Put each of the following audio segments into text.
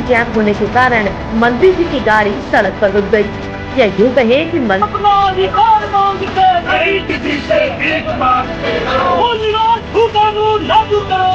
Traffic jam होने के कारण मंत्री जी की गाड़ी सड़क पर रुक गई। या यूँ कहे कि अपना अधिकार मांगते नहीं किसी से एक बात कानून लागू करो।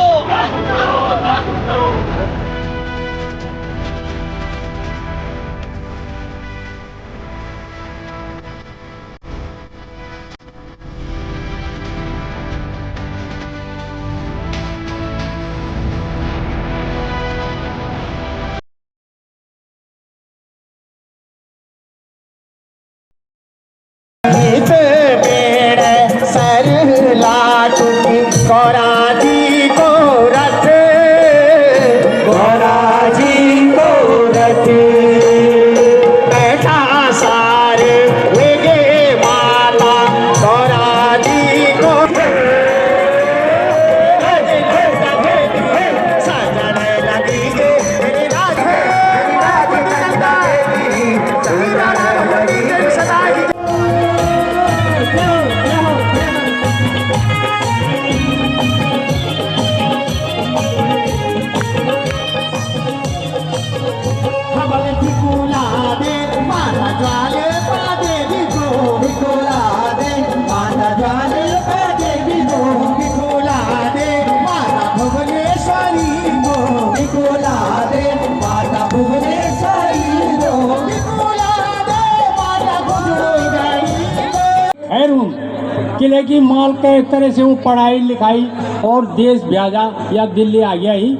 किले की माल के एक तरह से वो पढ़ाई लिखाई और देश भेजा या दिल्ली आ गया ही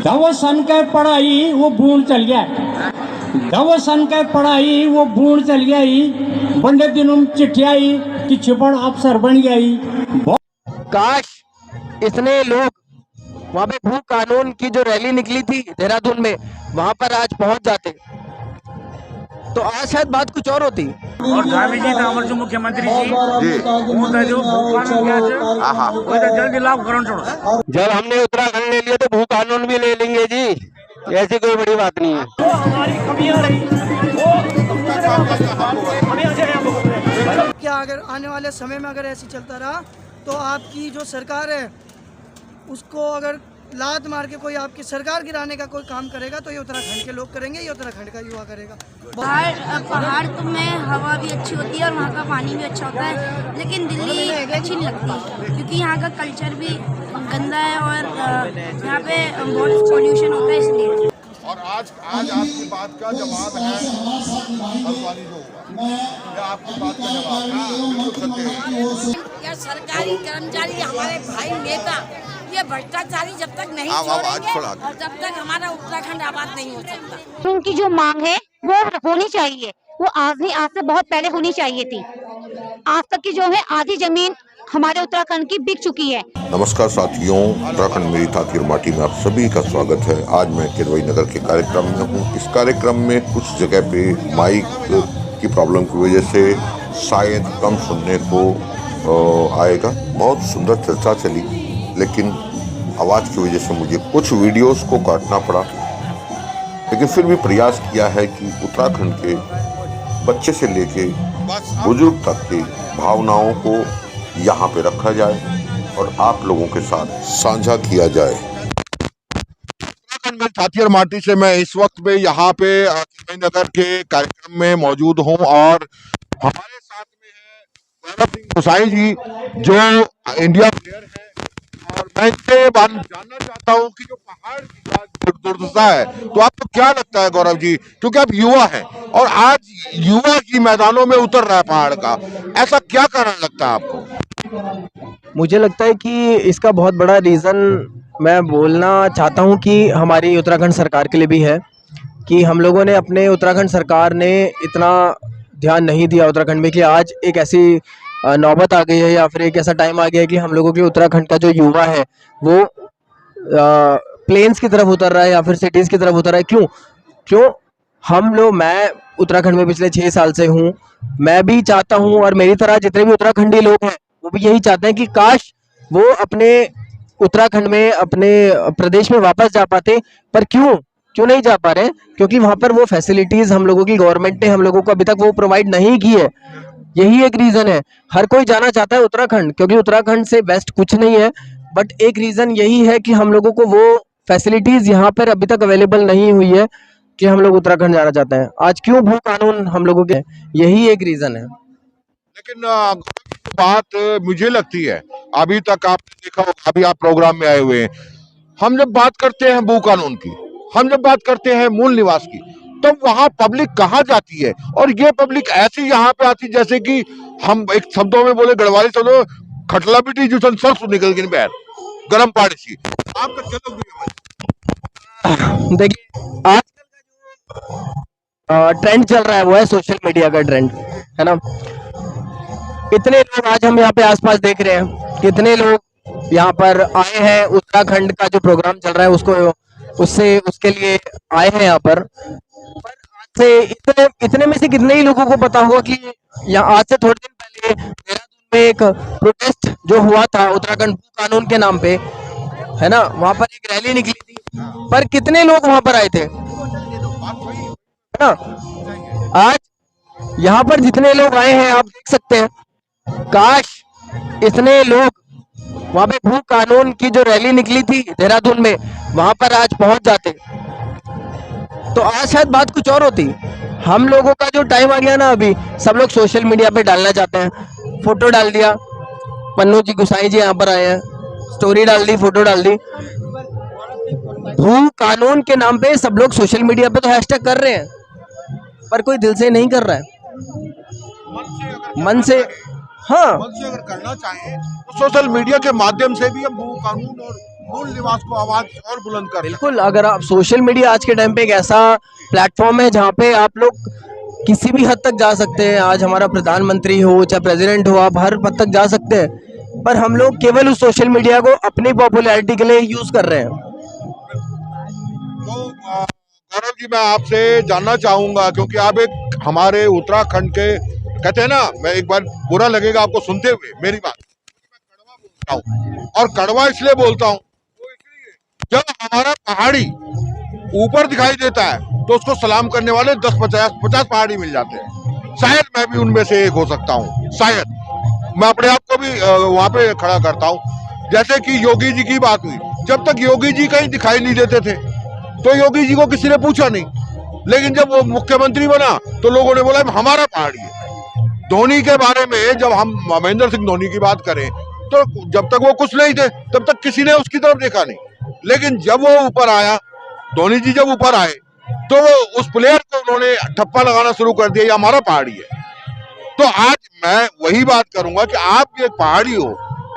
दवा सन के पढ़ाई वो बूढ़ चल गया दवा सन के पढ़ाई वो बूढ़ चल गया ही बंदे दिनों में चिट्ठी आई कि छिपड़ अफसर बन गया ही। काश इतने लोग वहाँ पे भू कानून की जो रैली निकली थी देहरादून में वहाँ पर आज पहुँच जाते तो आज शायद बात कुछ और होती। और धामी जी था हमारे जो मुख्यमंत्री जी वो था जो भू कानून क्या है वो तो जल्दी लागू करना छोड़ो। जब हमने उत्तराखंड ले लिया तो भू कानून भी ले लेंगे जी, ऐसी कोई बड़ी बात नहीं है। वो हमारी कमियां रही वो क्या अगर आने वाले समय में अगर ऐसे चलता रहा तो आपकी जो सरकार है उसको अगर लात मार के कोई आपकी सरकार गिराने का कोई काम करेगा तो ये उत्तराखंड के लोग करेंगे, ये उत्तराखंड का युवा करेगा। पहाड़ तो में हवा भी अच्छी होती है और वहाँ का पानी भी अच्छा होता है, लेकिन दिल्ली अच्छी नहीं लगती क्योंकि यहाँ का कल्चर भी गंदा है और यहाँ पे बहुत पोल्यूशन होता है इसलिए। और आज आपकी बात का जवाब है हल्द्वानी जो हुआ, या आपकी बात का जवाब है या सरकारी कर्मचारी हमारे भाई नेता ये भ्रष्टाचारी जब तक नहीं छोड़ेंगे और जब तक हमारा उत्तराखंड आबाद नहीं हो सकता। उनकी जो मांग है वो होनी चाहिए, वो आज नहीं आज से बहुत पहले होनी चाहिए थी। आज तक की जो है आधी जमीन हमारे उत्तराखंड की बिक चुकी है। नमस्कार साथियों, उत्तराखंड मेरी थातीर माटी में आप सभी का स्वागत है। आज मैं किरवई नगर के कार्यक्रम में हूँ। इस कार्यक्रम में कुछ जगह पे माइक की प्रॉब्लम की वजह से शायद कम सुनने को आएगा। बहुत सुंदर चर्चा चली, लेकिन आवाज़ की वजह से मुझे कुछ वीडियोस को काटना पड़ा, लेकिन फिर भी प्रयास किया है कि उत्तराखंड के बच्चे से लेके बुजुर्ग तक की भावनाओं को यहाँ पे रखा जाए और आप लोगों के साथ साझा किया जाए। उत्तराखंड में थाथियर माटी से मैं इस वक्त में यहाँ पे किरवई नगर के कार्यक्रम में मौजूद हूँ और हमारे साथ में है गौरव सिंह गोसाई जी जो इंडिया प्लेयर है। और मैं इससे जानना चाहता हूँ कि जो पहाड़ की दुर्दशा है तो आपको क्या लगता है गौरव जी, क्योंकि आप युवा हैं और आज युवा की मैदानों में उतर रहा है पहाड़ का, ऐसा क्या कारण लगता है आपको? मुझे लगता है कि इसका बहुत बड़ा रीज़न मैं बोलना चाहता हूँ कि हमारी उत्तराखंड सरकार के लिए भी है कि हम लोगों ने अपने उत्तराखंड सरकार ने इतना ध्यान नहीं दिया उत्तराखंड में कि आज एक ऐसी नौबत आ गई है या फिर एक ऐसा टाइम आ गया है कि हम लोगों के उत्तराखंड का जो युवा है वो प्लेन्स की तरफ उतर रहा है या फिर सिटीज़ की तरफ उतर रहा है। क्यों हम लोग, मैं उत्तराखंड में पिछले 6 साल से हूँ, मैं भी चाहता हूँ और मेरी तरह जितने भी उत्तराखंडी लोग हैं वो भी यही चाहते हैं कि काश वो अपने उत्तराखंड में अपने प्रदेश में वापस जा पाते, पर क्यों नहीं जा पा रहे हैं? क्योंकि वहाँ पर वो फैसिलिटीज़ हम लोगों की गवर्नमेंट ने हम लोगों को अभी तक वो प्रोवाइड नहीं की है। यही एक रीज़न है। हर कोई जाना चाहता है उत्तराखंड क्योंकि उत्तराखंड से बेस्ट कुछ नहीं है, बट एक रीज़न यही है कि हम लोगों को वो फैसिलिटीज यहाँ पर अभी तक अवेलेबल नहीं हुई है कि हम लोग उत्तराखंड जाना चाहते हैं। आज क्यों भू कानून हम लोगों के, यही एक रीजन है। लेकिन बात मुझे लगती है, अभी तक आपने देखा होगा, अभी आप प्रोग्राम में आए हुए हैं, हम जब बात करते हैं भू कानून की, हम जब बात करते हैं मूल निवास की, तो वहां पब्लिक कहाँ जाती है? और ये पब्लिक ऐसी यहाँ पे आती जैसे कि हम एक शब्दों में बोले, गढ़वाली शब्दों, खटला पिटी जूसन सरसों निकल गई बैर गर्म पानी सी। आपका चलो देखिए आजकल का जो ट्रेंड चल रहा है वो है सोशल मीडिया का ट्रेंड, है ना। इतने लोग आज हम यहाँ पे आसपास देख रहे हैं, कितने लोग यहाँ पर आए हैं, उत्तराखंड का जो प्रोग्राम चल रहा है उसके लिए आए हैं यहाँ पर आज से इतने में से कितने ही लोगों को पता होगा कि यहाँ आज से थोड़े दिन पहले देहरादून में एक प्रोटेस्ट जो हुआ था उत्तराखंड भू कानून के नाम पे, है ना, वहां पर एक रैली निकली थी, पर कितने लोग वहां पर आए थे, है ना। आज यहाँ पर जितने लोग आए हैं आप देख सकते हैं, काश इतने लोग वहां पे भू कानून की जो रैली निकली थी देहरादून में वहां पर आज पहुंच जाते तो आज शायद बात कुछ और होती। हम लोगों का जो टाइम आ गया ना, अभी सब लोग सोशल मीडिया पे डालना चाहते हैं, फोटो डाल दिया, पन्नू जी गुसाई जी यहाँ पर आए हैं, स्टोरी डाल दी, फोटो डाल दी। भू कानून के नाम पे सब लोग सोशल मीडिया पे तो हैशटैग कर रहे हैं, पर कोई दिल से नहीं कर रहा है, मन से। हाँ, अगर करना चाहें तो सोशल मीडिया के माध्यम से भी हम भू कानून और मूल निवास को आवाज और बुलंद कर। बिल्कुल, अगर आप सोशल मीडिया आज के टाइम पे एक ऐसा प्लेटफॉर्म है जहाँ पे आप लोग किसी भी हद तक जा सकते हैं। आज हमारा प्रधानमंत्री हो चाहे प्रेसिडेंट हो, आप हर हद तक जा सकते हैं, पर हम लोग केवल उस सोशल मीडिया को अपनी पॉपुलैरिटी के लिए यूज कर रहे हैं। तो गौरव जी, मैं आपसे जानना चाहूंगा, क्योंकि आप एक हमारे उत्तराखंड के, कहते हैं ना, मैं एक बार बुरा लगेगा आपको सुनते हुए मेरी बात, मैं कड़वा बोलता हूँ, और कड़वा इसलिए बोलता हूँ जब हमारा पहाड़ी ऊपर दिखाई देता है तो उसको सलाम करने वाले 10-50 पहाड़ी मिल जाते हैं। शायद मैं भी उनमें से एक हो सकता हूँ, शायद मैं अपने आप को भी वहां पे खड़ा करता हूँ। जैसे कि योगी जी की बात हुई, जब तक योगी जी कहीं दिखाई नहीं देते थे तो योगी जी को किसी ने पूछा नहीं, लेकिन जब वो मुख्यमंत्री बना तो लोगों ने बोला हमारा पहाड़ी है। धोनी के बारे में जब हम महेंद्र सिंह धोनी की बात करें तो जब तक वो कुछ नहीं थे तब तक किसी ने उसकी तरफ देखा नहीं, लेकिन जब वो ऊपर आया, धोनी जी जब ऊपर आए तो उस प्लेयर को उन्होंने ठप्पा लगाना शुरू कर दिया, ये हमारा पहाड़ी है। तो आज मैं वही बात करूंगा कि आप भी एक पहाड़ी हो,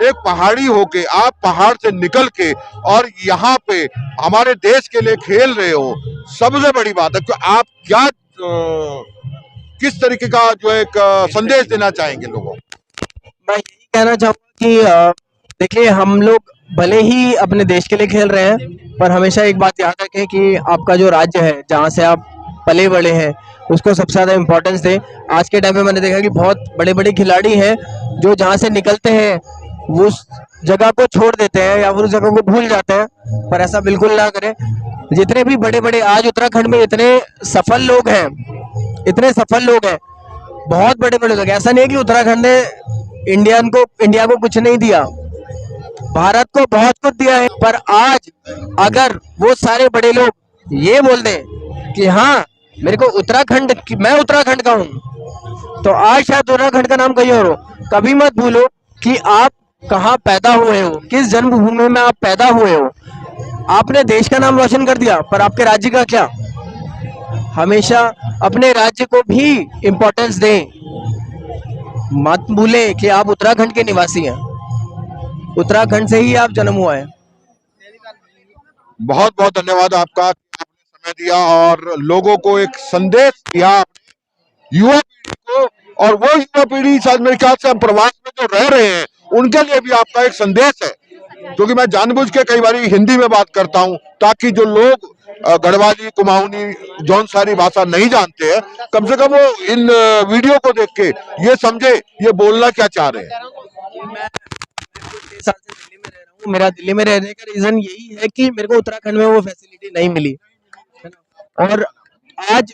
एक पहाड़ी होके आप पहाड़ से निकल के और यहाँ पे हमारे देश के लिए खेल रहे हो, सबसे बड़ी बात है। तो आप क्या किस तरीके का जो एक संदेश देना चाहेंगे लोगों को? मैं यही कहना चाहूंगा कि देखिए, हम लोग भले ही अपने देश के लिए खेल रहे हैं, पर हमेशा एक बात याद रखें कि आपका जो राज्य है, जहाँ से आप पले बड़े हैं, उसको सबसे ज्यादा इम्पोर्टेंस दें। आज के टाइम पे मैंने देखा कि बहुत बड़े बड़े खिलाड़ी हैं जो जहाँ से निकलते हैं वो उस जगह को छोड़ देते हैं या उस जगह को भूल जाते हैं, पर ऐसा बिल्कुल ना करें। जितने भी बड़े बड़े आज उत्तराखंड में इतने सफल लोग हैं, बहुत बड़े बड़े लोग, ऐसा नहीं है कि उत्तराखंड ने इंडिया को कुछ नहीं दिया, भारत को बहुत कुछ दिया है। पर आज अगर वो सारे बड़े लोग ये बोल दें कि हाँ मेरे को मैं उत्तराखंड का हूँ, तो आज शायद उत्तराखंड का नाम कहीं और हो। कभी मत भूलो कि आप कहाँ पैदा हुए हो, किस जन्मभूमि में आप पैदा हुए हो। आपने देश का नाम रोशन कर दिया, पर आपके राज्य का क्या? हमेशा अपने राज्य को भी इम्पोर्टेंस दें, मत भूलें कि आप उत्तराखंड के निवासी हैं, उत्तराखंड से ही आप जन्म हुआ है। बहुत बहुत धन्यवाद आपका, आपने समय दिया और लोगों को एक संदेश दिया, युवा पीढ़ी को, और वो युवा पीढ़ी शायद मेरे ख्याल से प्रवास में जो रह रहे हैं उनके लिए भी आपका एक संदेश है। क्योंकि मैं जानबूझ के कई बार हिंदी में बात करता हूं ताकि जो लोग गढ़वाली, कुमाऊनी, जौनसारी भाषा नहीं जानते हैं, कम से कम वो इन वीडियो को देख के ये समझे ये बोलना क्या चाह रहे हैं। मैं 6 साल से दिल्ली में रह रहा हूँ। मेरा दिल्ली में रहने का रीजन यही है कि मेरे को उत्तराखंड में वो फैसिलिटी नहीं मिली, और आज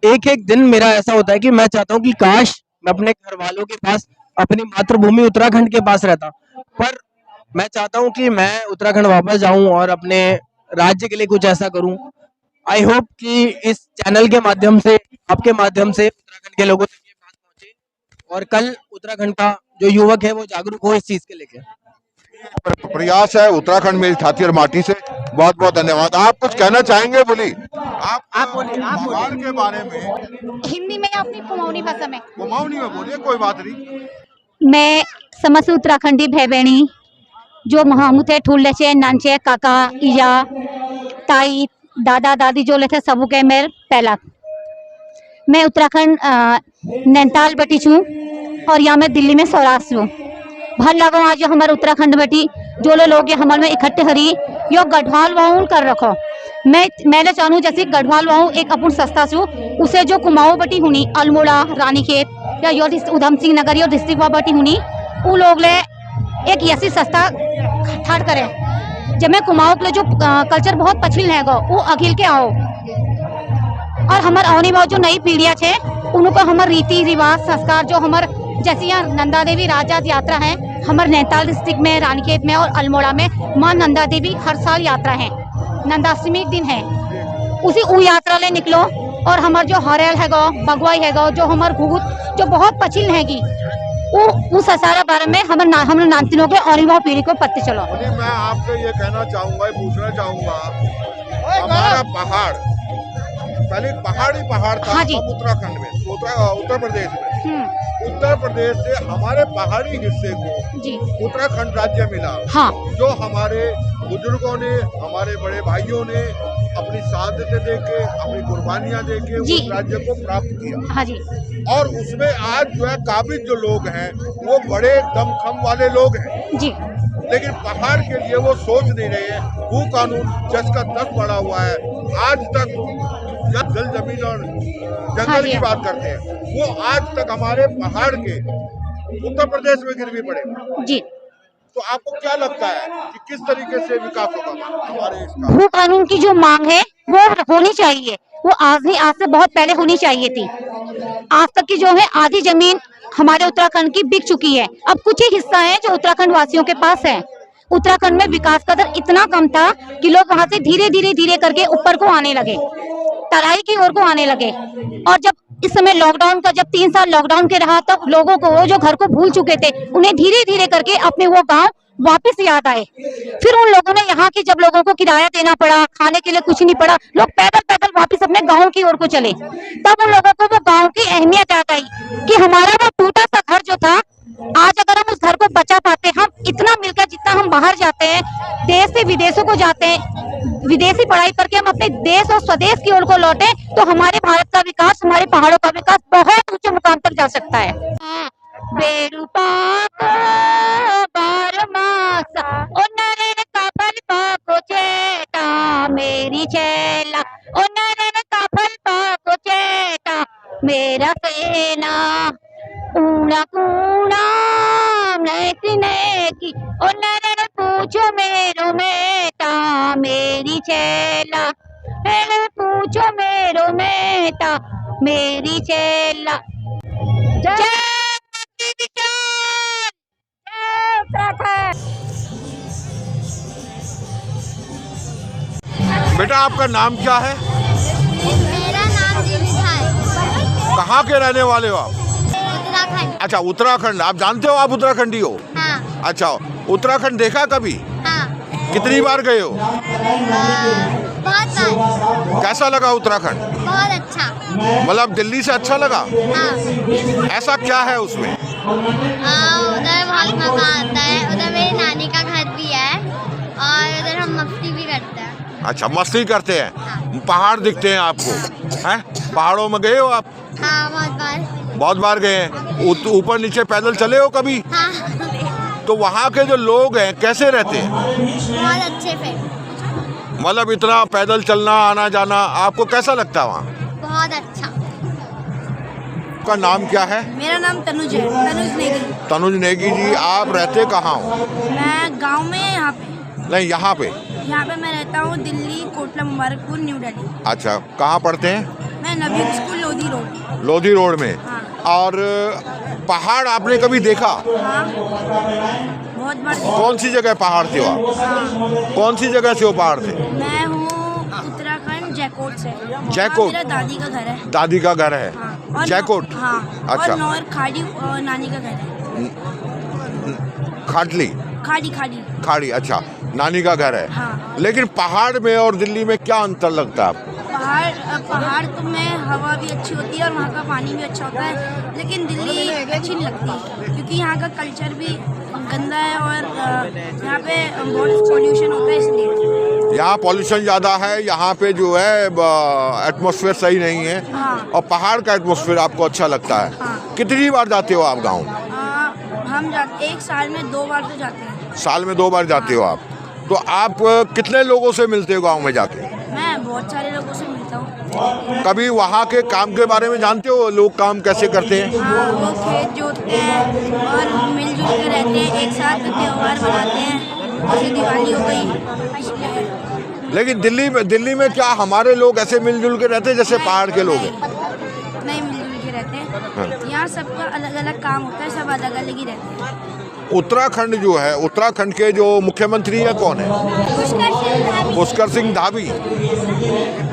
एक एक दिन मेरा ऐसा होता है कि मैं चाहता हूँ कि काश मैं अपने घर वालों के पास, अपनी मातृभूमि उत्तराखंड के पास रहता, पर मैं चाहता हूँ कि मैं उत्तराखंड वापस जाऊं और अपने राज्य के लिए कुछ ऐसा करूं। आई होप कि इस चैनल के माध्यम से, आपके माध्यम से उत्तराखंड के लोगों तक ये बात पहुंचे और कल उत्तराखंड का जो युवक है वो जागरूक हो इस चीज के लेके। प्रयास है उत्तराखंड में ठाथियर माटी से। बहुत बहुत धन्यवाद। आप कुछ कहना चाहेंगे? बोलिए आप बोलिए पहाड़ के बारे में। हिंदी में अपनी कुमाऊनी भाषा में। कुमाऊनी में बोलिए, कोई बात नहीं। मैं समस्त उत्तराखंडी भाई बहनी जो महामुत है ठुल्ले से नानचे काका इजा ताई दादा दादी जो लेते सबू के मेरे पहला। मैं उत्तराखंड नैनीताल बैठी छूँ और यहाँ मैं दिल्ली में सौराष्ट्र हूँ। भर लगो आज जो हमारे उत्तराखंड बैठी जो लोग हमारे में इकट्ठे हरी यो गढ़वाल वाहून कर रखो। मैंने चाहूँ जैसे गढ़वाल वाहू एक अपन सस्ता छू उसे जो कुमाऊं बटी हुनी अल्मोड़ा रानीखेत या यो उधम सिंह नगर यो डिस्ट्रिक्ट वा बटी हुनी वो लोग ले एक ऐसी सस्ता ठाड़ करे जब मैं कुमाऊं के जो कल्चर बहुत पछिल है वो अखिल के आओ और हमारे आने वाली जो नई पीढ़ियाँ छे उनको हमारे रीति रिवाज संस्कार जो हमारे जैसे यहाँ नंदा देवी राजाज यात्रा है हमारे नैनीताल डिस्ट्रिक्ट में रानीखेत में और अल्मोड़ा में माँ नंदा देवी हर साल यात्रा है। नंदाष्टमी दिन है उसी उ यात्रा ले निकलो और हमारे जो हरेल है बगवाई है जो हमारे घुघुत जो बहुत पछिल हैगी वो सारा बारे में हम नानतिनों के और युवा पीढ़ी को पत्ते चलो। मैं आपसे ये कहना चाहूँगा, पूछना चाहूँगा, हमारा पहाड़ पहले पहाड़ था। हाँ जी। उत्तराखंड में उत्तर प्रदेश में उत्तर प्रदेश से हमारे पहाड़ी हिस्से को उत्तराखंड राज्य मिला। हाँ। जो हमारे बुजुर्गों ने हमारे बड़े भाइयों ने अपनी शहादतें देके अपनी कुर्बानियां देके उस राज्य को प्राप्त किया। हाँ जी। और उसमें आज जो है काबिज जो लोग हैं वो बड़े दमखम वाले लोग हैं जी। लेकिन पहाड़ के लिए वो सोच नहीं रहे हैं। भू कानून जस का तस पड़ा हुआ है। आज तक जब जल जमीन और जंगल की बात करते हैं वो आज तक हमारे पहाड़ के उत्तर प्रदेश में गिरवी पड़े जी। तो आपको क्या लगता है कि किस तरीके से विकास होगा हमारे इसका? भू कानून की जो मांग है वो होनी चाहिए। वो आज नहीं आज से बहुत पहले होनी चाहिए थी। आज तक की जो है आधी जमीन हमारे उत्तराखंड की बिक चुकी है। अब कुछ ही हिस्सा है जो उत्तराखंड वासियों के पास है। उत्तराखंड में विकास का दर इतना कम था कि लोग वहां से धीरे करके ऊपर को आने लगे, तराई की ओर को आने लगे। और जब इस समय लॉकडाउन का जब 3 साल लॉकडाउन के रहा तब लोगों को वो जो घर को भूल चुके थे उन्हें धीरे करके अपने वो गांव वापस याद आए। फिर उन लोगों ने यहाँ की जब लोगों को किराया देना पड़ा, खाने के लिए कुछ नहीं पड़ा, लोग पैदल वापस अपने गांव की ओर को चले। तब उन लोगों को वो गांव की अहमियत याद आई कि हमारा वो टूटा सा घर जो था आज अगर हम उस घर को बचा पाते, हम इतना मिलकर जितना हम बाहर जाते हैं देश से विदेशों को जाते हैं विदेशी पढ़ाई करके हम अपने देश और स्वदेश की ओर को लौटे तो हमारे भारत का विकास हमारे पहाड़ों का विकास बहुत ऊंचे मुकाम तक जा सकता है। मेरी चेला ओ नरन का फल पाको चेटा मेरा सेना ऊना कूना नेकी ओ नरन पूछो मेरो मेटा मेरी चेला पूछो मेरो मेटा मेरी चेला। जय बेटा आपका नाम क्या है? मेरा नाम जीविका है। कहाँ के रहने वाले हो आप? उत्तराखंड। अच्छा उत्तराखंड। आप जानते हो आप उत्तराखंडी हो? हाँ। अच्छा उत्तराखंड देखा कभी? हाँ। कितनी बार गए हो? बहुत बार। कैसा लगा उत्तराखंड? बहुत अच्छा। मतलब दिल्ली से अच्छा लगा? हाँ। ऐसा क्या है उसमें? उधर बहुत मजा आता है। उधर मेरी नानी का घर भी है और उधर हम मस्ती भी करते हैं। अच्छा मस्ती करते हैं। हाँ। पहाड़ दिखते हैं आपको? हैं पहाड़ों में गए हो आप? हाँ बहुत बार गए हैं। ऊपर नीचे पैदल चले हो कभी? हाँ। तो वहाँ के जो लोग हैं कैसे रहते हैं? बहुत अच्छे से। मतलब इतना पैदल चलना आना जाना आपको कैसा लगता है वहाँ? बहुत अच्छा। आपका नाम क्या है? मेरा नाम तनुज है, तनुज नेगी। तनुज नेगी जी। आप रहते कहाँ हो? मैं गांव में यहाँ पे। नहीं यहाँ पे मैं रहता हूँ दिल्ली कोटला मुबारकपुर न्यू दिल्ली। अच्छा कहाँ पढ़ते हैं? मैं Navyug school Lodhi road. Lodhi road में। हाँ। और पहाड़ आपने कभी देखा? हाँ। बहुत बार। कौन सी जगह पहाड़ थे वहाँ? हाँ। कौन सी जगह से वो पहाड़ थे? मैं जयकोट से। जयकोट? मेरा दादी का घर है। दादी का घर है? हाँ, और जयकोट? हाँ। अच्छा। और नौर खाड़ी नानी का घर है। खाटली? खाड़ी खाड़ी। खाड़ी, अच्छा, नानी का घर है। हाँ। लेकिन पहाड़ में और दिल्ली में क्या अंतर लगता है आपको? पहाड़ तो में हवा भी अच्छी होती है और वहाँ का पानी भी अच्छा होता है, लेकिन दिल्ली अच्छी नहीं लगती क्योंकि यहाँ का कल्चर भी गंदा है और यहाँ पे बहुत पॉल्यूशन होता है, इसलिए। यहाँ पॉल्यूशन ज़्यादा है, यहाँ पे जो है एटमॉस्फेयर सही नहीं है। हाँ। और पहाड़ का एटमॉस्फेयर आपको अच्छा लगता है। हाँ। कितनी बार जाते हो आप गाँव? हम जाते, एक साल में 2 बार तो जाते हैं। साल में 2 बार जाते हो आप? तो आप कितने लोगों से मिलते हो गांव में जाके? मैं बहुत सारे लोगों से मिलता हूँ। कभी वहाँ के काम के बारे में जानते हो, लोग काम कैसे करते हैं? हाँ, वो खेत जोतते हैं और मिलजुल के रहते हैं, एक साथ त्योहार मनाते हैं, जैसे दिवाली हो गई। लेकिन दिल्ली में क्या हमारे लोग ऐसे मिलजुल के रहते हैं जैसे पहाड़ के लोग हैं? नहीं मिलजुल के रहते हैं। यहाँ सबका अलग अलग काम होता है, सब अलग अलग ही रहते हैं। उत्तराखंड जो है, उत्तराखंड के जो मुख्यमंत्री है कौन है? पुष्कर सिंह धामी।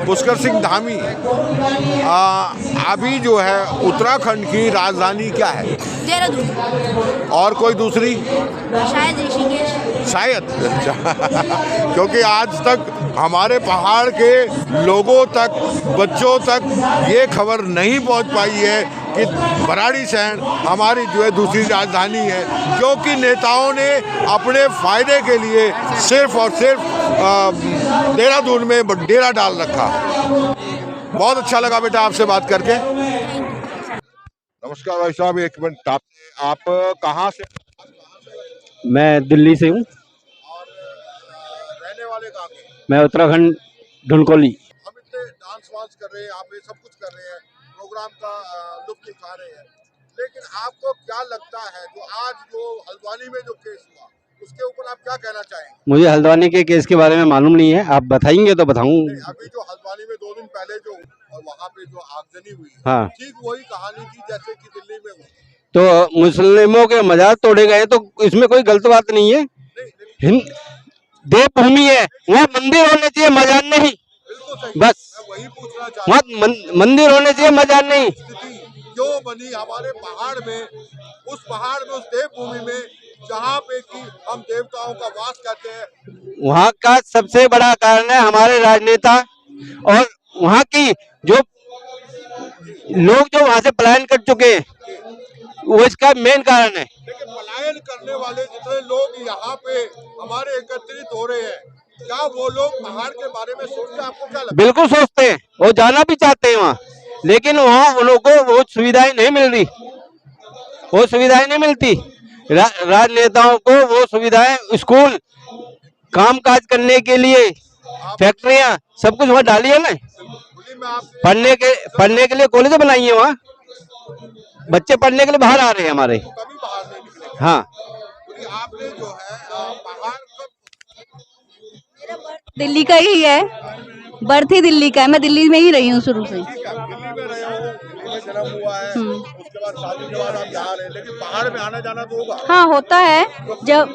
पुष्कर सिंह धामी। अभी जो है उत्तराखंड की राजधानी क्या है? देहरादून। और कोई दूसरी? शायद ऋषिकेश। शायद। क्योंकि आज तक हमारे पहाड़ के लोगों तक, बच्चों तक ये खबर नहीं पहुंच पाई है कि भराड़ीसैंण हमारी जो है दूसरी राजधानी है, क्योंकि नेताओं ने अपने फायदे के लिए सिर्फ और सिर्फ देहरादून में डेरा डाल रखा। बहुत अच्छा लगा बेटा आपसे बात करके। नमस्कार भाई साहब, एक मिनट, आप कहाँ से? मैं दिल्ली से हूँ। और रहने वाले कहाँ के? मैं उत्तराखंड ढुनकोली। हम इतने डांस वांस कर रहे हैं, आप ये सब कुछ कर रहे हैं, प्रोग्राम का लुत्फ उठा रहे हैं, लेकिन आपको क्या लगता है जो आज जो हल्द्वानी में जो केस हुआ उसके ऊपर आप क्या कहना चाहेंगे? मुझे हल्द्वानी के केस के बारे में मालूम नहीं है, आप बताएंगे तो बताऊं। अभी जो हल्द्वानी में 2 दिन पहले जो और वहाँ पे जो आगजनी हुई, हाँ, ठीक वही कहानी थी जैसे कि दिल्ली में हुई। तो मुस्लिमों के मजार तोड़े गए तो इसमें कोई गलत बात नहीं है। देवभूमि है, वहाँ मंदिर होने चाहिए, मजार नहीं। बस वही पूछना चाहता वहाँ मंदिर होने चाहिए, मजार नहीं। क्यों बनी हमारे पहाड़ में, उस पहाड़ में, उस देवभूमि में जहाँ पे कि हम देवताओं का वास करते हैं? वहाँ का सबसे बड़ा कारण है हमारे राजनेता और वहाँ की जो लोग जो वहाँ से पलायन कर चुके हैं, वो इसका मेन कारण है। लेकिन पलायन करने वाले जितने लोग यहाँ पे हमारे एकत्रित हो रहे हैं, क्या वो लोग पहाड़ के बारे में सोचते हैं? आपको क्या लगता है? बिल्कुल सोचते हैं, वो जाना भी चाहते हैं वहाँ, लेकिन वहाँ उन लोगों को वो सुविधाएं नहीं मिल रही, वो सुविधाएं नहीं मिलती। राजनेताओं को वो सुविधाएं, स्कूल, काम काज करने के लिए फैक्ट्रियां, सब कुछ वहाँ डाली है ना। पढ़ने के लिए कॉलेज बनाई है वहाँ, बच्चे पढ़ने के लिए बाहर आ रहे हैं हमारे। हाँ, आपने जो है पहाड़ दिल्ली का ही है, बर्थ ही दिल्ली का है, मैं दिल्ली में ही रही हूँ शुरू से। दिल्ली में रहे हो, दिल्ली में जन्म हुआ है, उसके बाद शादी के बाद आप यहाँ रहे, लेकिन पहाड़ में आना जाना तो होगा? हाँ होता है, जब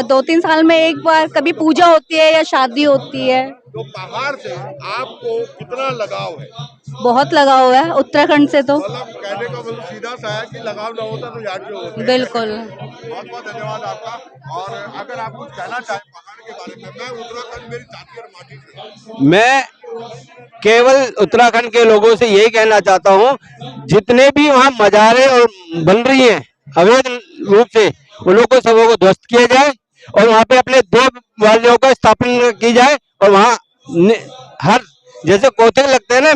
2-3 साल में एक बार कभी पूजा होती है या शादी होती है। तो पहाड़ से आपको कितना लगाव है? बहुत लगाव है उत्तराखंड से तो। मतलब कहने का मतलब सीधा सा है कि लगाव ना होता तो याद क्यों होता? बिल्कुल। बहुत बहुत धन्यवाद आपका। और अगर आप कुछ कहना चाहें पहाड़ के बारे में? मैं उत्तराखंड मेरी जाति और माटी से। मैं केवल उत्तराखंड के लोगों से यही कहना चाहता हूँ, जितने भी वहाँ मजारें और बन रही हैं अवैध रूप से, उन लोगों को सबों को ध्वस्त किया जाए और वहाँ पे अपने देव वालियों का स्थापना की जाए और वहाँ हर जैसे कोथे लगते हैं ना,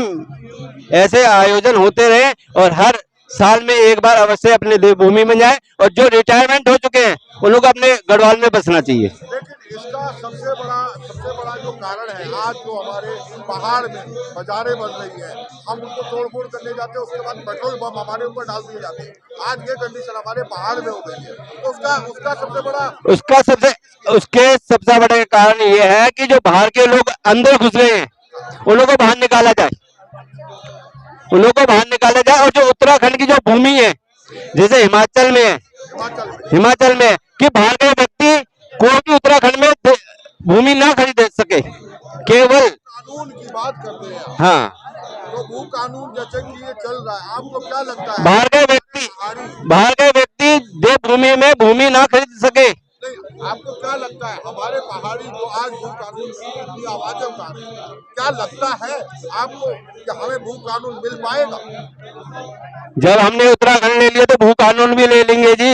ऐसे आयोजन होते रहे और हर साल में एक बार अवश्य अपने देवभूमि में जाए और जो रिटायरमेंट हो चुके हैं उन लोग अपने गढ़वाल में बसना चाहिए। लेकिन इसका सबसे बड़ा जो कारण है, आज जो हमारे पहाड़ में बाजारें बन रही है, हम उनको तोड़फोड़ करने जाते हैं, उसके बाद पेट्रोल बम हमारे ऊपर डाल दिए जाते हैं। आज ये कंडीशन हमारे पहाड़ में हो गई है, तो उसके सबसे बड़ा कारण ये है कि जो बाहर के लोग अंदर घुस रहे हैं उन लोगों को बाहर निकाला जाए, उन लोगों को बाहर निकाला जाए। और जो उत्तराखंड की जो भूमि है, जैसे हिमाचल में है, हिमाचल में कि बाहर के व्यक्ति कोई भी उत्तराखंड में भूमि ना खरीद सके, केवल करते हैं। हाँ, तो भू कानून जैसे कि ये चल रहा है, आपको क्या लगता है? बाहर के व्यक्ति देवभूमि में भूमि ना खरीद सके। नहीं, आपको क्या लगता है हमारे पहाड़ी जो आज भू कानून की आवाजें उठा रहे हैं, क्या लगता है आपको कि हमें भू कानून मिल पाएगा? जब हमने उत्तराखंड ले लिया तो भू कानून भी ले लेंगे जी,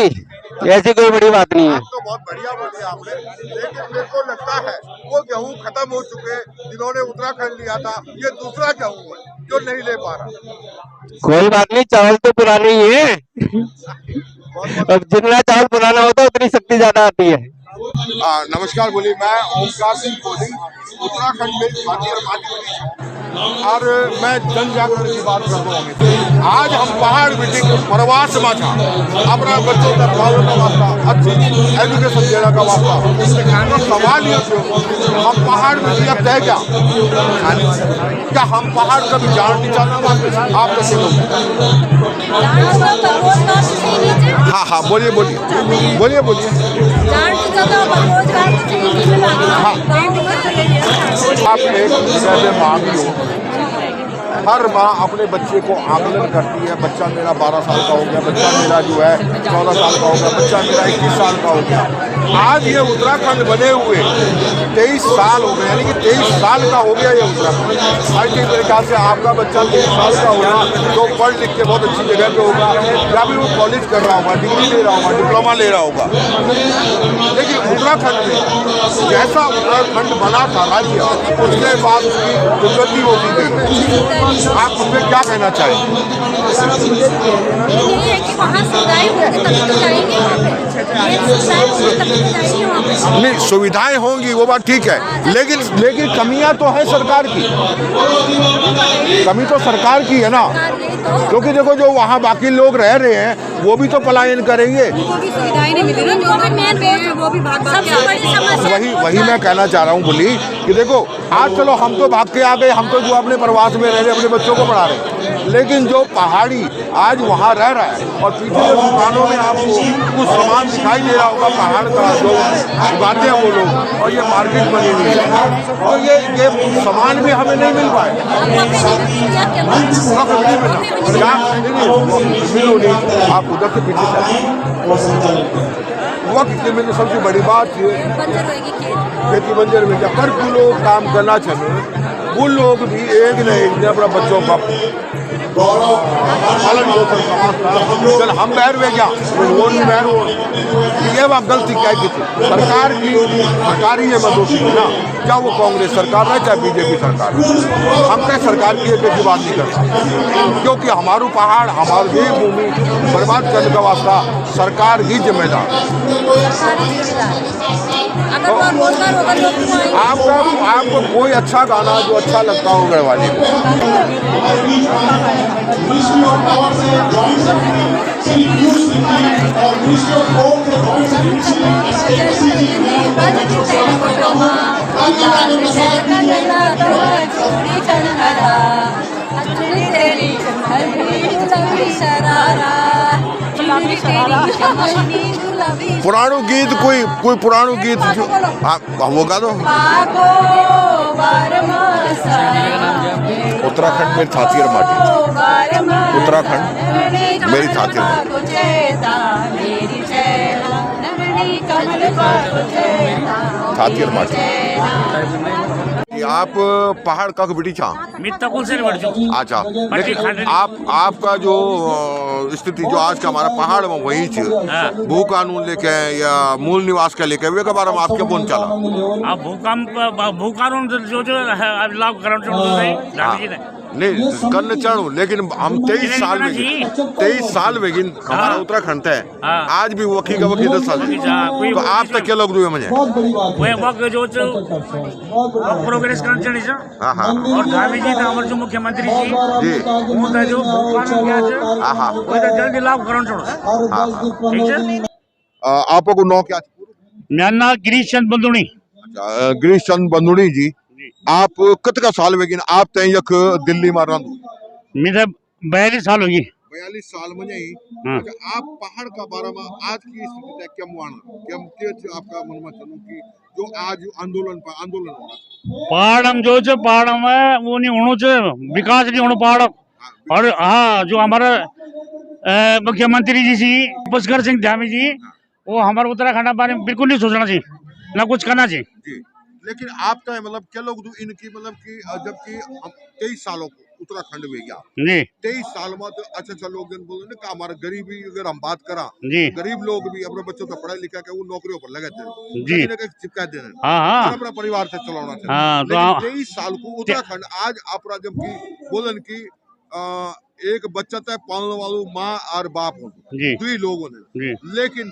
ऐसी कोई बड़ी बात नहीं है। तो बहुत बढ़िया बोली आपने, लेकिन मेरे को लगता है वो गेहूं खत्म हो चुके जिन्होंने उत्तराखंड लिया था, ये दूसरा गेहूं है जो नहीं ले पा रहा। कोई बात नहीं, चावल तो पुराने ही है। अब जितना चावल पुराना होता है उतनी शक्ति ज्यादा आती है। नमस्कार, बोली मैं ओमकार सिंह कोहली, उत्तराखंड में खाती और माटी और मैं जन जागरण की बात कर रहा हूँ। आज हम पहाड़ बेटी के प्रवास में था, अपना बच्चों का पालन का वास्ता, अच्छी एजुकेशन देने का वास्ता। तो सवाल ये हम पहाड़ बेटी अब तय क्या हम पहाड़ कभी जान नहीं चाहना वापस? आप कैसे लोग? हाँ हाँ, बोलिए बोलिए बोलिए बोलिए। आपने जैसे मांगी हो, हर माँ अपने बच्चे को आकलन करती है, बच्चा मेरा 12 साल का हो गया, बच्चा मेरा जो है 14 साल का हो गया, बच्चा मेरा 21 साल का हो गया। आज ये उत्तराखंड बने हुए 23 साल हो गए, यानी कि 23 साल का हो गया ये उत्तराखंड। आई थिंक मेरे ख्याल से आपका बच्चा 23 साल का होगा तो पढ़ लिख के बहुत अच्छी जगह पे होगा, या भी वो कॉलेज कर रहा होगा, डिग्री ले रहा होगा, डिप्लोमा ले रहा होगा। लेकिन उत्तराखंड में जैसा उत्तराखंड बना था राज्य, उसके बाद उसकी दुर्गति होती गई। आप उसमें क्या कहना चाहेंगे? यही है कि वहाँ सुविधाएं होंगी तभी तो जाएंगे वहाँ पे। ये सुविधाएं होंगी तभी तो जाएंगे वहाँ पे। नहीं, सुविधाएं होंगी वो बात ठीक है, लेकिन कमियां तो है सरकार की। कमी तो सरकार की है ना, क्योंकि देखो जो वहाँ बाकी लोग रह रहे हैं वो भी तो पलायन करेंगे। सुविधाएं नहीं मिली ना, जो भी मेन है वो भी भाग सबसे बड़ी समस्या। वही मैं कहना चाह रहा हूँ बोली कि देखो आज चलो हम तो भाग के आ गए, हम तो जो अपने प्रवास में रह रहे अपने बच्चों को पढ़ा रहे, लेकिन जो पहाड़ी आज वहाँ रह रहा है और पीछे जो दुकानों में आपको कुछ सामान दिखाई दे रहा होगा पहाड़ का जो उगाते हैं वो लोग, और ये मार्केट बनी हुई है, और ये सामान भी हमें नहीं मिल पाए। आप उधर से पीछे वक्त में सबसे बड़ी बात ये खेती बंजर में कर लोग काम करना चाहिए, वो लोग भी एक न एक दिन अपना बच्चों का पालन पोषण चल हम बहर में क्या वो नहीं बहर हो, ये बात गलती क्या की थी सरकार की, सरकारी ये मदोशी थी ना, क्या वो कांग्रेस सरकार है चाहे बीजेपी सरकार है, हम क्या सरकार की एक बात नहीं करते, क्योंकि हमारू पहाड़ हमारी देवभूमि बर्बाद करने का वास्ता सरकार ही जिम्मेदार। आपको कोई अच्छा गाना जो अच्छा लगता हो गढ़वाली में? पुराणों गीत कोई पुराणों गीत वो गा दो। उत्तराखंड में थाथियर माटी, उत्तराखंड मेरी थाथियर थाथियर माटी। आप पहाड़ का बिटी छा अच्छा, लेकिन आपका जो स्थिति जो आज का हमारा पहाड़ में वही भू कानून लेके या मूल निवास का लेके वे के बारे में आपके बोल चला? आप भू कानून जो लागू करना नहीं करने चाहूँ, लेकिन हम 23 साल में हमारा उत्तराखंड है, आज भी वकी का वकी 10 साल है, तो आप तक क्या लोग दुए मुझे प्रोग्रेस करना और गांधी जी हमारे जो मुख्यमंत्री जी जो जल्दी लागू करना। आपको नौ क्या? मेरा नाम गिरीश चंद बंदुणी। गिरीश चंद बंदुणी जी, आप कितना साल वेगिन आप तक दिल्ली में रहो? मेरा 42 साल हो गई। 42 साल में नहीं। अच्छा, आप पहाड़ का बारे में आज की स्थिति तक क्या मानना, क्या आपका मन में चलू कि जो आज आंदोलन होना पहाड़ हम जो छे पहाड़ में वो नहीं होना चाहिए, विकास नहीं होना पहाड़। और हाँ, जो हमारा मुख्यमंत्री जी सी पुष्कर सिंह धामी जी, वो हमारे उत्तराखंड के बारे में बिल्कुल नहीं सोचना चाहिए, ना कुछ करना चाहिए जी। लेकिन आप तो मतलब क्या लोग इनकी मतलब कि जबकि 23 सालों को उत्तराखंड में गया जी, 23 साल में तो अच्छा लोग बोले ना कि हमारा गरीबी अगर हम बात करा जी, गरीब लोग भी अपने बच्चों को पढ़ा लिखा के वो नौकरियों पर लगे थे जी, चिपका दे रहे, हाँ, अपना परिवार से चलाना हाँ, चाहिए। तो 23 साल को उत्तराखंड आज अपना जबकि बोलन की एक बच्चा तक पालने वालों माँ और बाप हो दुई लोगों ने, लेकिन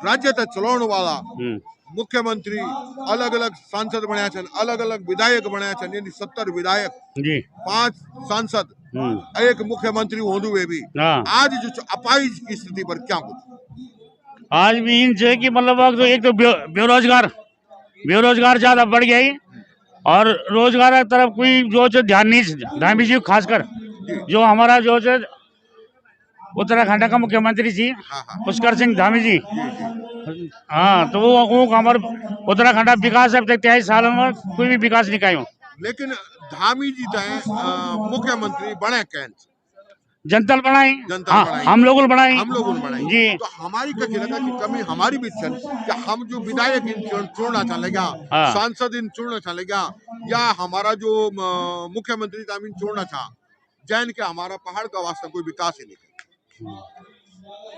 राज्य तक चलाने वाला मुख्यमंत्री अलग अलग सांसद बनाया छन, अलग अलग विधायक बनाया छन, यानी 70 विधायक 5 सांसद 1 मुख्यमंत्री होंदु वे भी आज जो अपाइज की स्थिति पर क्या कुछ आज भी इन है कि मतलब एक तो बेरोजगार ज्यादा बढ़ गया ही, और रोजगार की तरफ कोई जो ध्यान नहीं धामी जी खासकर जो हमारा जो उत्तराखंड का मुख्यमंत्री जी पुष्कर सिंह धामी जी, हाँ, तो वो हमारे उत्तराखंड का विकास अब तक 23 सालों में कोई भी विकास नहीं कायो। लेकिन धामी जी मुख्यमंत्री बने कैन जनता बनाई, हम लोग बनाई जी। तो हमारी क्या लगा कि कमी हमारी भी छन कि हम जो विधायक इन चुनना चाह लगा, सांसद इन चुनना चाह लगा, या हमारा जो मुख्यमंत्री धामी चुनना चाह जैन के हमारा पहाड़ का वास्ता कोई विकास ही नहीं।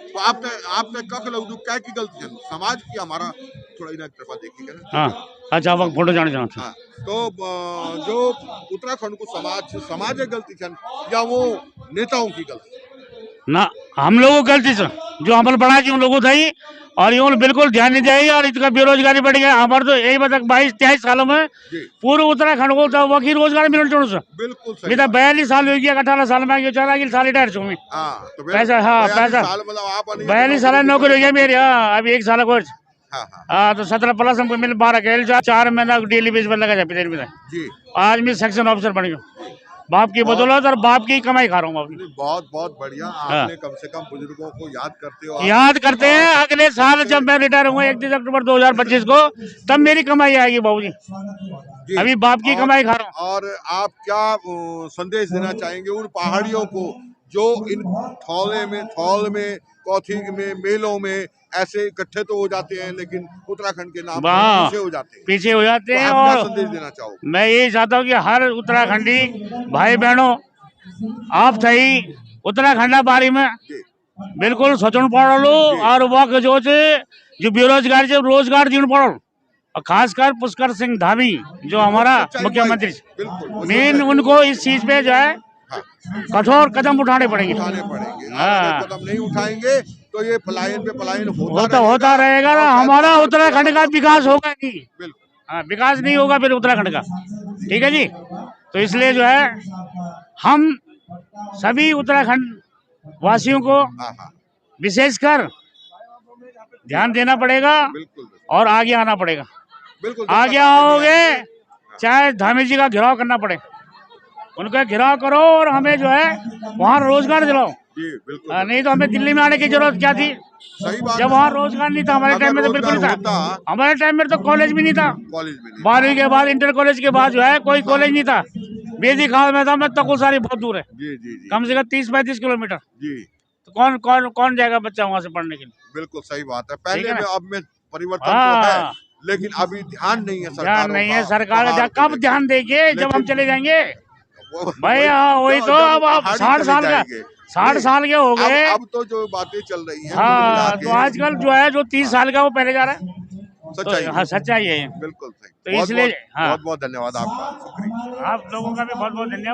तो आपने कख लोग क्या की गलती है समाज की, हमारा थोड़ा इन तरफा देखिएगा ना। हाँ, अच्छा आप फोटो जाने चाहते हैं। तो जो उत्तराखंड को समाज गलती है या वो नेताओं की गलती ना, हम लोगों की गलती से जो अमल बढ़ा जी उन लोगों था, और ये बिल्कुल ध्यान नहीं जाएगी, और इसका बेरोजगारी बढ़ गया। हमारे तो यही बता 22-23 सालों में पूरे उत्तराखंड को तो वही रोजगार मिलना चाहिए से बिल्कुल 42 साल हो गया, 18 साल में 14 साल रिटायर छू मैं पैसा, हाँ पैसा 42 साल नौकरी हो गया मेरी, हाँ अभी 1 साल कोर्स, हाँ तो 17 प्लस हमको मिल 12 4 महीना डेली बेस पर लगा जाए। आज मैं सेक्शन ऑफिसर बन गया बाप की बदौलत, और बाप की कमाई खा रहा हूँ। बहुत बहुत बढ़िया, आपने कम से कम बुजुर्गों को याद करते हैं। अगले साल जब मैं रिटायर हुआ 31 अक्टूबर 2025 को, तब मेरी कमाई आएगी बाबूजी, अभी बाप की कमाई खा रहा हूँ। और आप क्या संदेश देना चाहेंगे उन पहाड़ियों को जो इन थौल में कौथिग में मेलों में ऐसे इकट्ठे तो हो जाते हैं, लेकिन उत्तराखंड के नाम पीछे हो जाते हैं। तो और संदेश देना चाहो? मैं यही चाहता हूँ कि हर उत्तराखंडी भाई बहनों, आप सही उत्तराखंड बारे में बिल्कुल सोचना पड़ लो, और वह जो बेरोजगार जो रोजगार जीवन पड़ो, और खासकर पुष्कर सिंह धामी जो हमारा मुख्यमंत्री, मेन उनको इस चीज पे जो है कठोर कदम उठाने पड़ेंगे। कदम नहीं उठाएंगे तो ये पलायन पे पलायन होता रहेगा ना, हमारा उत्तराखंड का विकास होगा नहीं। हाँ, विकास नहीं होगा फिर उत्तराखंड का, ठीक है जी। तो इसलिए जो है हम सभी उत्तराखंड वासियों को विशेषकर ध्यान देना पड़ेगा और आगे आना पड़ेगा। आगे आओगे चाहे धामी जी का घेराव करना पड़े, उनका घेराव करो, और हमें जो है वहाँ रोजगार दिलाओ। नहीं तो हमें दिल्ली में आने की जरूरत क्या थी, जब वहाँ रोजगार नहीं था। हमारे टाइम में तो बिल्कुल नहीं था, हमारे टाइम में तो कॉलेज भी नहीं था, 12वीं के बाद इंटर कॉलेज के बाद जो है कोई कॉलेज नहीं था। बेदी खाल में था, मैं तकुल सारी बहुत दूर है, कम से कम 30-35 किलोमीटर। तो कौन जाएगा बच्चा वहाँ से पढ़ने के लिए? बिल्कुल सही बात है। पहले में अब में परिवर्तन तो है, लेकिन अभी ध्यान नहीं है सरकार। ध्यान नहीं है सरकार, कब ध्यान देगी जब हम चले जाएंगे भाई। हाँ वही तो, अब 60 साल के हो गए, अब तो जो बातें चल रही हैं, हाँ तो आजकल जो है जो 30 साल का वो पहले जा रहा है। हाँ सच्चाई है, बिल्कुल सही। तो इसलिए बहुत बहुत धन्यवाद आपका, आप लोगों का भी बहुत बहुत धन्यवाद।